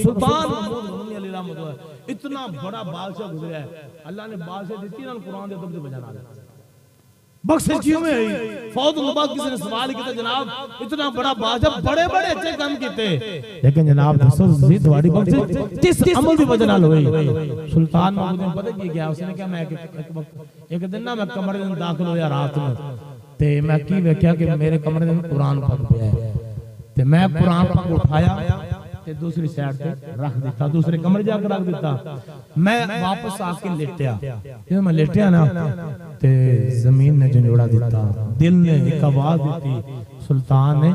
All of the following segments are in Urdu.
سلطان محمود غنی علی رحمۃ اللہ اتنا بڑا بادشاہ گزرا ہے، اللہ نے بادشاہ دیتی نا قرآن دے ادب دے بجانا بخشش کیوں میں ہے؟ فوت ہونے بعد کسی نے سوال کیا جناب اتنا بڑا بادشاہ بڑے بڑے اچھے کام کیتے لیکن جناب دسو زید واڑی بخشش کس عمل دی وجہ نال ہوئی؟ سلطان محمود نے پتہ کی کیا، اس نے کہا میں ایک دن نا میں کمرے میں داخل ہویا رات میں تے میں کی ویکھیا کہ میرے کمرے میں قرآن پڑھ پیا ہے تے میں قرآن پاک اٹھایا تے دوسری سائیڈ تے رکھ دیتا، دوسرے کمرے جا کے رکھ دیتا، میں واپس آ کے لیٹیا، جب میں لیٹیا نا تے زمین نے جھنجھوڑا دیتا، دل نے ایک آواز دیتی، سلطان نے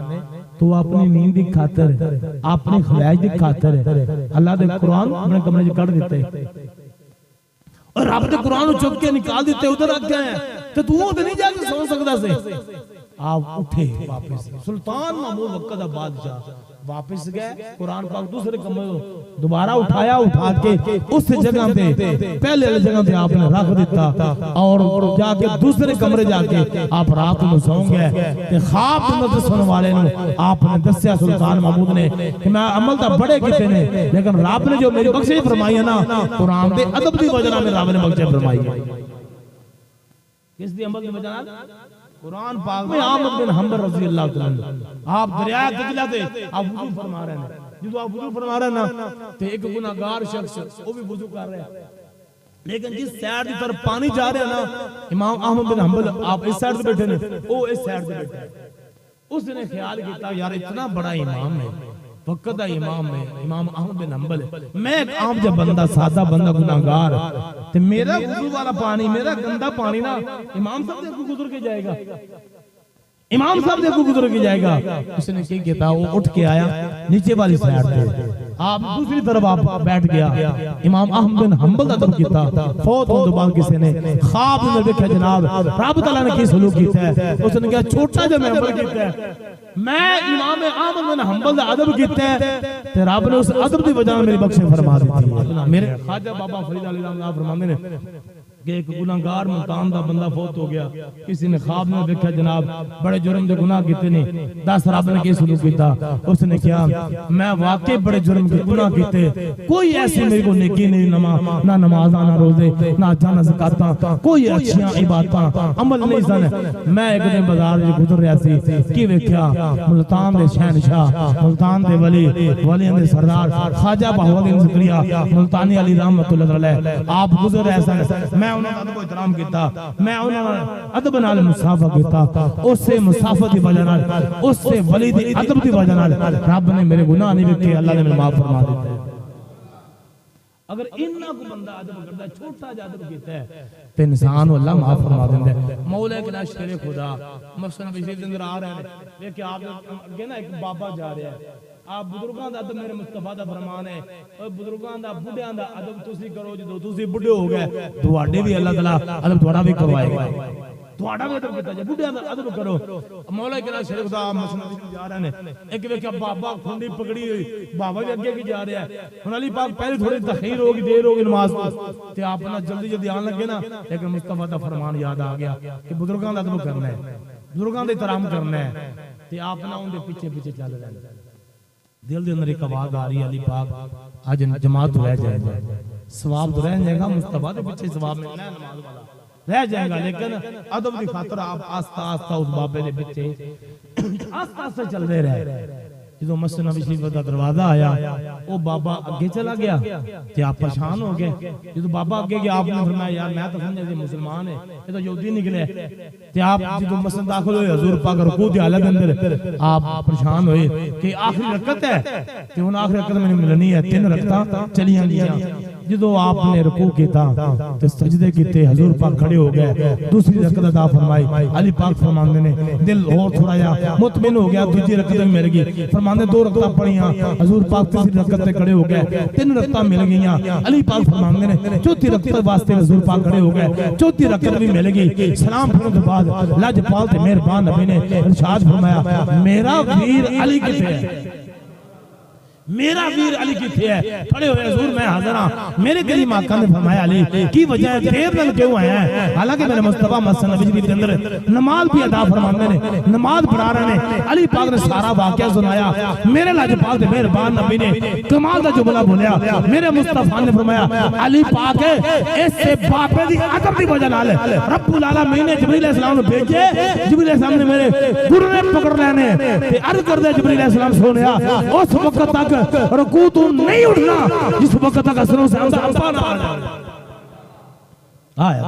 تو اپنی نیند دی خاطر اپنی خواہش دی خاطر اللہ دے قرآن اپنے کمرے جو کٹ دیتے اور رب دے قرآن چک کے نکال دیتے ادھر رکھ گئے تو تو ادھر نہیں جا کے سو سکتا سے۔ آپ اٹھے واپس، سلطان محمود وقت دا بادشاہ واپس گئے، قرآن پاک دوسرے کمرے دوبارہ اٹھایا، اٹھا کے اس جگہ پہ پہلے والی جگہ پہ آپ نے رکھ دیتا اور جا کے دوسرے کمرے جا کے آپ رات میں سو گئے تے خواب نظر سن والے نو آپ نے دسیا سلطان محمود نے کہ میں عمل دا بڑے کیتے نے لیکن رب نے جو میری بخشش فرمائی ہے نا قرآن دے ادب دی وجہ میں رب نے بخشش فرمائی ہے۔ کس دی عمل دی وجہ قرآن پاک میں احمد بن حنبل رضی اللہ تعالیٰ آپ دریائے دجلہ دے آپ وضو فرما رہے ہیں، جدو آپ وضو فرما رہے ہیں نا تو ایک گناہگار شخص وہ بھی وضو کر رہے ہیں لیکن جس سائیڈ کی طرف پانی جا رہے ہیں نا امام احمد بن حنبل آپ اس سائیڈ سے بیٹھے ہیں وہ اس سائیڈ سے بیٹھے ہیں، اس نے خیال کیتا یار اتنا بڑا امام ہے وقت دا امام ہے امام احمد بن حنبل میں ایک عام جب بندہ سادہ بندہ گناہگار تے میرا وضو والا پانی میرا گندا پانی نا امام صاحب دے کو گزر کے جائے گا، امام صاحب دے کو گزر کے جائے گا۔ اس نے کیا کہتا وہ اٹھ کے آیا نیچے والی سائیڈ پہ آپ دوسری طرف آپ بیٹھ گیا، امام احمد بن حنبل دا طرف کیتا فوت ہونے بعد کسی نے خواب میں دیکھا جناب رب تعالیٰ نے کی سلوک کیتا ہے، اس نے کہا چھوٹا جو میں عمل کیتا ہے میں امام احمد بن حنبل دا ادب کیتا ہے تے رب نے اس ادب دی وجہ میری بخشش فرما دیتی ہے۔ میرے خواجہ بابا فرید علی رحمۃ اللہ فرماندے نے کہ ایک گناہگار ملتان دا بندہ فوت ہو گیا، کسی نے خواب میں دیکھا جناب بڑے جرم دے گناہ کیتے نے، دس رب نے کی سلوک کیتا، اس نے کیا میں واقعی بڑے جرم کے گناہ کیتے کوئی ایسی میری کو نیکی نہیں، نہ نماز نہ روزے نہ جانا زکاتاں کوئی اچھیاں عبادتاں عمل نہیں سن۔ میں ایک دن بازار وچ گزر رہا سی کی ویکھیا ملتان دے شہنشاہ ملتان دے ولیاں دے سردار خواجہ بہاؤالدین زکریا ملتانی علی رحمۃ اللہ علیہ آپ گزر رہے سن، میں انہوں نے ادب و احترام کیتا، میں انہوں نے ادب نال مصافحہ کیتا، اس سے مصافحہ دی وجہ نال اس سے ولی دی ادب دی وجہ نال رب نے میرے گناہ نہیں ویکھے، اللہ نے میرے معاف فرما دیتا ہے۔ اگر انہاں کو بندہ ادب کرتا ہے چھوٹا جا ادب کیتا ہے تے انسان اللہ معاف فرما دیندا ہے۔ مولا کے نام شیر خدا مسلم بشیر دے اندر آ رہے ہیں دیکھیں آپ اگے نا ایک بابا جا رہا ہے، آپ بزرگاں دا ادب میرے مصطفیٰ دا فرمان ہے اور بزرگاں دا بڈھیاں دا ادب تسی کرو جدوں تسی بڈھے ہو گئے تواڈے بھی اللہ تعالیٰ ادب تواڈا بھی کروائے گا، تواڈا بھی ادب کیتا جائے بڈھیاں دا ادب کرو۔ مولا کے نام شیر خدا مسلم بشیر جا رہے ہیں، ایک ویکھیا بابا کھنڈی پکڑی ہوئی بابا بھی اگے کی جا رہا ہے، ہن علی پاک پہلے تھوڑی تاخیر ہوگی دیر ہوگی نماز تے آپ نا جلدی جلدی آن لگے نا، لیکن مصطفیٰ دا فرمان یاد آ گیا کہ بزرگاں دا ادب کرنا ہے بزرگاں دا احترام کرنا ہے تے آپ نا ان دے پیچھے پیچھے چل رہے ہیں۔ دل دے اندر ایک آواز آ رہی ہے علی پاک آج جماعت رہ جائے گا ثواب تو رہ جائے گا، مصطفیٰ دے پیچھے ثواب ملنا ہے نماز والا رہ جائے گا، لیکن ادب دی خاطر آپ آستہ آستہ اس بابے دے پیچھے آستہ آستہ چل رہے رہے۔ جدو مسجد نبی شریف دا دروازہ آیا وہ بابا اگے چلا گیا تے آپ پریشان ہو گئے، جدو بابا اگے گیا آپ نے فرمایا یار میں تو سمجھا کہ مسلمان ہے یہ تو یہودی نکلے تے آپ جدو مسجد داخل ہوئے حضور پاک رکوع دی حالت اندر آپ پریشان ہوئے کہ آخری رکعت ہے کہ ان آخری رکعت میں ملنی ہے، 3 رکعتاں چلیاں گیاں۔ جدو آپ نے رکوع کیتا تے سجدے کیتے حضور پاک کھڑے ہو گئے، دوسری رکعت عطا فرمائی، علی پاک فرماندے نے دل اور تھوڑا جا مطمئن ہو گیا، دوسری رکعت میں مل گئی، فرماندے 2 رکعتاں پڑھیاں، حضور پاک تیسری رکعت تے کھڑے ہو گئے، 3 رکعتاں مل گئیاں، علی پاک فرماندے نے چوتھی رکعت واسطے حضور پاک کھڑے ہو گئے، چوتھی رکعت بھی مل گئی، سلام پھرنے کے بعد لاجپال تے مہربان نبی نے ارشاد فرمایا میرا ویر علی کتے ہے، میرا ویر علی کتھے ہے؟ کھڑے ہوئے حضور میں حاضر ہاں. میرے کریم آقا نے فرمایا علی کی وجہ ہے دیر نل کیوں آیا ہے؟ حالانکہ میرے مصطفیٰ مسجد نبی کے اندر نماز بھی ادا فرمانے نے، نماز پڑھا رہے ہیں. علی پاک نے سارا واقعہ سنایا. میرے لاجپال مہربان نبی نے کمال دا جملہ بولیا. میرے مصطفیٰ نے فرمایا علی پاک اس سے باپے دی عدم دی وجہ نال رب العالمین نے جبریل علیہ السلام نے بھیجے. جبریل علیہ السلام نے میرے گرنے پکڑ لینے تے عرض کر دے جبریل علیہ السلام سونیا اس وقت تک رکوع تو نہیں اٹھنا جس وقت تک اثروں سے ہم نہ آ جائے.